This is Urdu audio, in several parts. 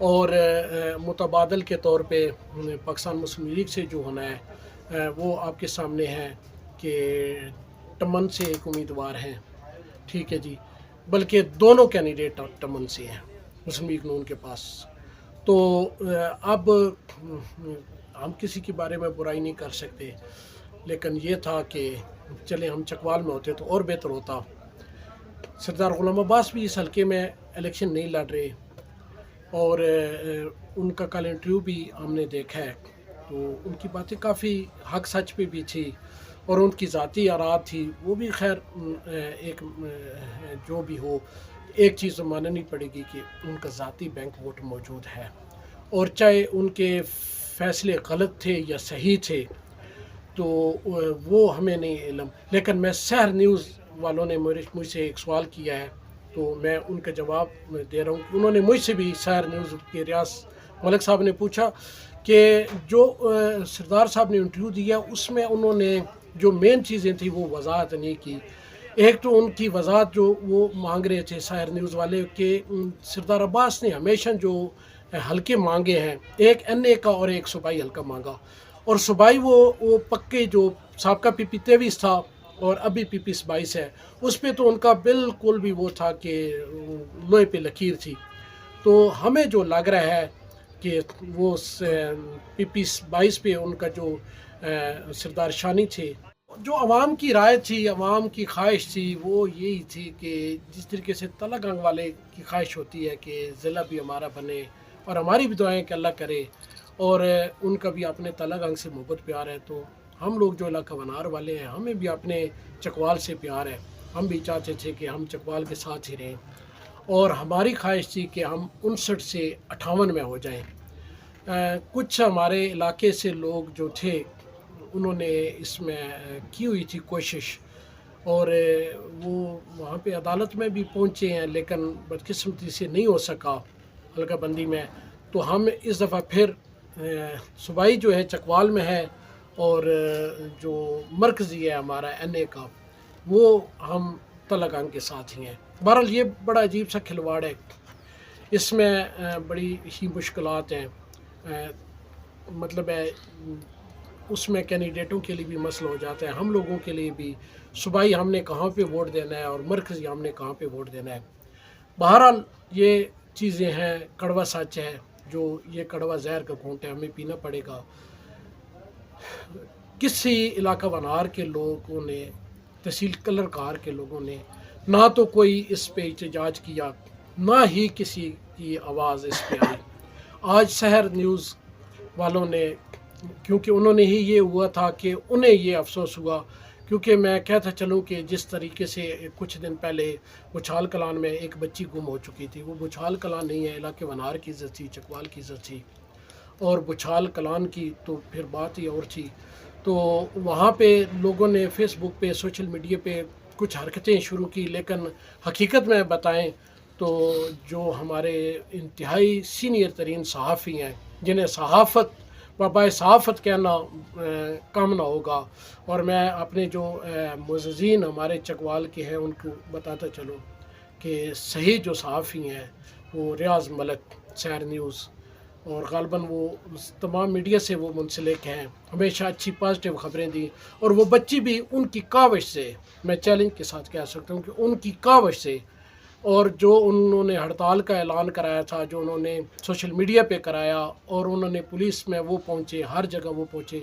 اور متبادل کے طور پہ پاکستان مسلم لیگ سے جو ہونا ہے وہ آپ کے سامنے ہے کہ ٹمن سے ایک امیدوار ہیں، ٹھیک ہے جی، بلکہ دونوں کینڈیڈیٹ ٹمن سے ہیں مسلم لیگ نون کے پاس۔ تو اب ہم کسی کے بارے میں برائی نہیں کر سکتے، لیکن یہ تھا کہ چلے ہم چکوال میں ہوتے تو اور بہتر ہوتا۔ سردار غلام عباس بھی اس حلقے میں الیکشن نہیں لڑ رہے، اور ان کا کل انٹرویو بھی ہم نے دیکھا ہے، تو ان کی باتیں کافی حق سچ پہ بھی تھی، اور ان کی ذاتی آرات تھی وہ بھی خیر ایک جو بھی ہو، ایک چیز تو ماننی پڑے گی کہ ان کا ذاتی بینک ووٹ موجود ہے، اور چاہے ان کے فیصلے غلط تھے یا صحیح تھے تو وہ ہمیں نہیں علم، لیکن میں سحر نیوز والوں نے مجھ سے ایک سوال کیا ہے تو میں ان کا جواب دے رہا ہوں کہ انہوں نے مجھ سے بھی سحر نیوز کے ریاض ملک صاحب نے پوچھا کہ جو سردار صاحب نے انٹرویو دیا اس میں انہوں نے جو مین چیزیں تھیں وہ وضاحت نہیں کی۔ ایک تو ان کی وضاحت جو وہ مانگ رہے تھے سحر نیوز والے کہ سردار عباس نے ہمیشہ جو حلقے مانگے ہیں، ایک این اے کا اور ایک صوبائی حلقہ مانگا، اور صوبائی وہ پکے جو سابقہ پی پی 23 تھا اور ابھی پی پی 22 ہے، اس پہ تو ان کا بالکل بھی وہ تھا کہ لوہے پہ لکیر تھی۔ تو ہمیں جو لگ رہا ہے کہ وہ پی پی 22 پہ ان کا جو سردار شانی تھے، جو عوام کی رائے تھی، عوام کی خواہش تھی، وہ یہی تھی کہ جس طریقے سے تلہ گنگ والے کی خواہش ہوتی ہے کہ ضلع بھی ہمارا بنے، اور ہماری بھی دعائیں کہ اللہ کرے، اور ان کا بھی اپنے تلہ گنگ سے محبت پیار ہے، تو ہم لوگ جو علاقہ ونار والے ہیں ہمیں بھی اپنے چکوال سے پیار ہے، ہم بھی چاہتے تھے کہ ہم چکوال کے ساتھ ہی رہیں، اور ہماری خواہش تھی کہ ہم 59 سے 58 میں ہو جائیں۔ کچھ ہمارے علاقے سے لوگ جو تھے انہوں نے اس میں کی ہوئی تھی کوشش، اور وہ وہاں پہ عدالت میں بھی پہنچے ہیں، لیکن بدقسمتی سے نہیں ہو سکا حلقہ بندی میں، تو ہم اس دفعہ پھر صوبائی جو ہے چکوال میں ہے، اور جو مرکزی ہے ہمارا این اے کا وہ ہم تلہ گنگ کے ساتھ ہی ہیں۔ بہرحال یہ بڑا عجیب سا کھلواڑ ہے، اس میں بڑی ہی مشکلات ہیں، مطلب ہے اس میں کینڈیڈیٹوں کے لیے بھی مسئلہ ہو جاتا ہے، ہم لوگوں کے لیے بھی، صوبائی ہم نے کہاں پہ ووٹ دینا ہے اور مرکزی ہم نے کہاں پہ ووٹ دینا ہے۔ بہرحال یہ چیزیں ہیں، کڑوا سچ ہے، جو یہ کڑوا زہر کا گھونٹ ہے، ہمیں پینا پڑے گا۔ کسی علاقہ ونار کے لوگوں نے، تحصیل کلر کار کے لوگوں نے نہ تو کوئی اس پہ احتجاج کیا، نہ ہی کسی کی آواز اس پہ آئی۔ آج سحر نیوز والوں نے، کیونکہ انہوں نے ہی یہ ہوا تھا کہ انہیں یہ افسوس ہوا، کیونکہ میں کہتا چلوں کہ جس طریقے سے کچھ دن پہلے بچھال کلان میں ایک بچی گم ہو چکی تھی، وہ بچھال کلان نہیں ہے، علاقے ونار کی عزت تھی، چکوال کی عزت تھی، اور بچھال کلان کی تو پھر بات ہی اور تھی۔ تو وہاں پہ لوگوں نے فیس بک پہ، سوشل میڈیا پہ کچھ حرکتیں شروع کی، لیکن حقیقت میں بتائیں تو جو ہمارے انتہائی سینئر ترین صحافی ہیں، جنہیں صحافت وبائے صحافت کہنا کم نہ ہوگا، اور میں اپنے جو معززین ہمارے چکوال کے ہیں ان کو بتاتا چلوں کہ صحیح جو صحافی ہیں وہ ریاض ملک، سحر نیوز، اور غالباً وہ تمام میڈیا سے وہ منسلک ہیں، ہمیشہ اچھی پازیٹیو خبریں دیں، اور وہ بچی بھی ان کی کاوش سے، میں چیلنج کے ساتھ کہہ سکتا ہوں کہ ان کی کاوش سے، اور جو انہوں نے ہڑتال کا اعلان کرایا تھا، جو انہوں نے سوشل میڈیا پہ کرایا، اور انہوں نے پولیس میں وہ پہنچے، ہر جگہ وہ پہنچے،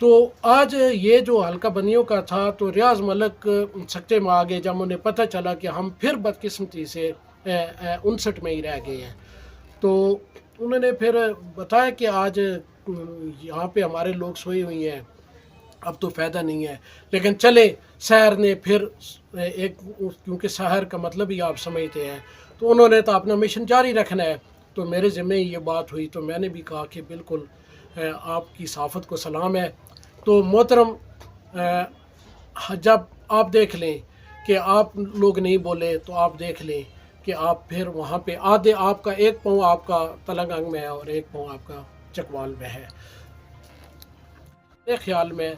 تو آج یہ جو حلقہ بندیوں کا تھا تو ریاض ملک سکتے میں آ گئے جب انہیں پتہ چلا کہ ہم پھر بدقسمتی سے 59 میں ہی رہ گئے ہیں۔ تو انہوں نے پھر بتایا کہ آج یہاں پہ ہمارے لوگ سوئے ہوئی ہیں، اب تو فائدہ نہیں ہے، لیکن چلے سحر نے پھر ایک، کیونکہ سحر کا مطلب ہی آپ سمجھتے ہیں، تو انہوں نے تو اپنا مشن جاری رکھنا ہے، تو میرے ذمہ یہ بات ہوئی، تو میں نے بھی کہا کہ بالکل آپ کی صحافت کو سلام ہے۔ تو محترم، جب آپ دیکھ لیں کہ آپ لوگ نہیں بولے تو آپ دیکھ لیں کہ آپ پھر وہاں پہ آدھے، آپ کا ایک پاؤں آپ کا تلہ گنگ میں ہے اور ایک پاؤں آپ کا چکوال میں ہے۔ میرے خیال میں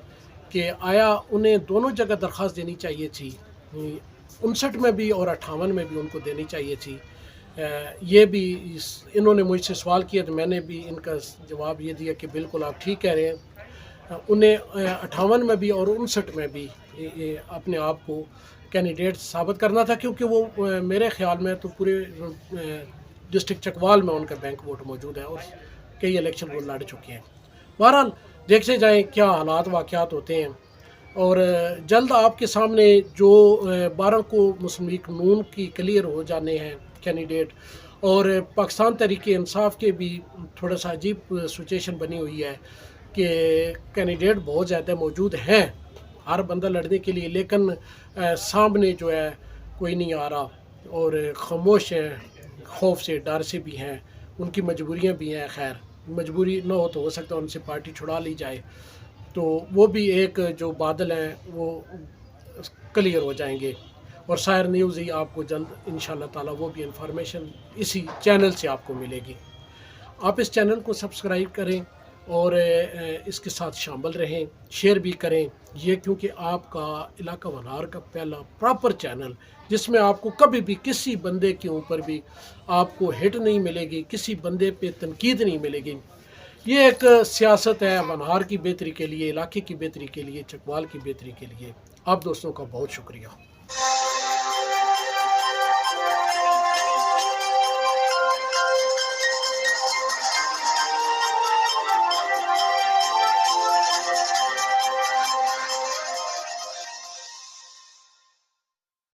کہ آیا انہیں دونوں جگہ درخواست دینی چاہیے تھی، 59 میں بھی اور 58 میں بھی ان کو دینی چاہیے تھی، یہ بھی انہوں نے مجھ سے سوال کیا تو میں نے بھی ان کا جواب یہ دیا کہ بالکل آپ ٹھیک کہہ رہے ہیں. انہیں 58 میں بھی اور 59 میں بھی اپنے آپ کو کینڈیڈیٹ ثابت کرنا تھا، کیونکہ وہ میرے خیال میں تو پورے ڈسٹرکٹ چکوال میں ان کا بینک ووٹ موجود ہے اور کئی الیکشن وہ لڑ چکے ہیں. بہرحال دیکھتے جائیں کیا حالات واقعات ہوتے ہیں، اور جلد آپ کے سامنے جو 12 کو مسلم لیگ نون کی کلیئر ہو جانے ہیں کینڈیڈیٹ، اور پاکستان تحریک انصاف کے بھی تھوڑا سا عجیب سچویشن بنی ہوئی ہے کہ کینڈیڈیٹ بہت زیادہ موجود ہیں ہر بندہ لڑنے کے لیے، لیکن سامنے جو ہے کوئی نہیں آ رہا اور خاموش ہیں، خوف سے ڈر سے بھی ہیں، ان کی مجبوریاں بھی ہیں. خیر مجبوری نہ ہو تو ہو سکتا ہے ان سے پارٹی چھڑا لی جائے، تو وہ بھی ایک جو بادل ہیں وہ کلیئر ہو جائیں گے. اور سائر نیوز ہی آپ کو جلد انشاءاللہ تعالی وہ بھی انفارمیشن اسی چینل سے آپ کو ملے گی. آپ اس چینل کو سبسکرائب کریں اور اس کے ساتھ شامل رہیں، شیئر بھی کریں. یہ کیونکہ آپ کا علاقہ ونہار کا پہلا پراپر چینل، جس میں آپ کو کبھی بھی کسی بندے کے اوپر بھی آپ کو ہٹ نہیں ملے گی، کسی بندے پہ تنقید نہیں ملے گی. یہ ایک سیاست ہے ونہار کی بہتری کے لیے، علاقے کی بہتری کے لیے، چکوال کی بہتری کے لیے. آپ دوستوں کا بہت شکریہ.